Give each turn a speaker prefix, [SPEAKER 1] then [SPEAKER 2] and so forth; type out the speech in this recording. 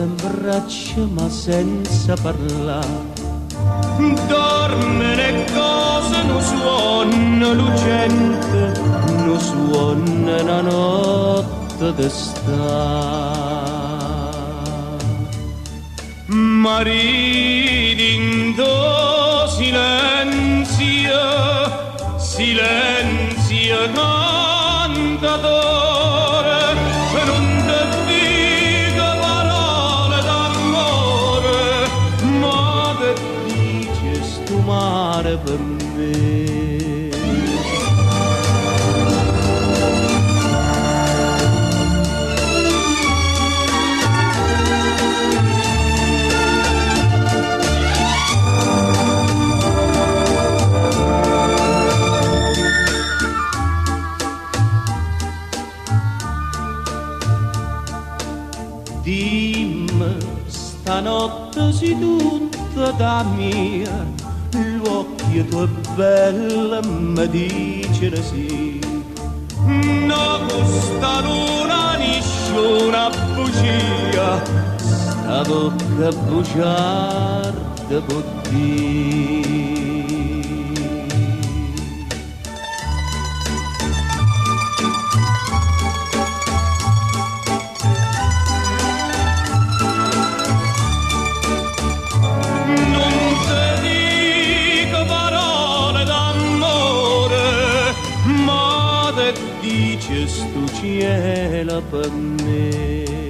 [SPEAKER 1] in braccio ma senza parlare. Dorme le cose, non suona lucente, non suona la notte d'estate. Maridinto silenzio, silenzio cantatore, non te dico parole d'amore, ma te dice sto mare per me. Dimmi, stanotte sei tutta da mia, l'occhio tuo è bello mi dice sì. No, questa luna nisce una bugia, sta bocca bugiarda può dire. Dice sto cielo per me.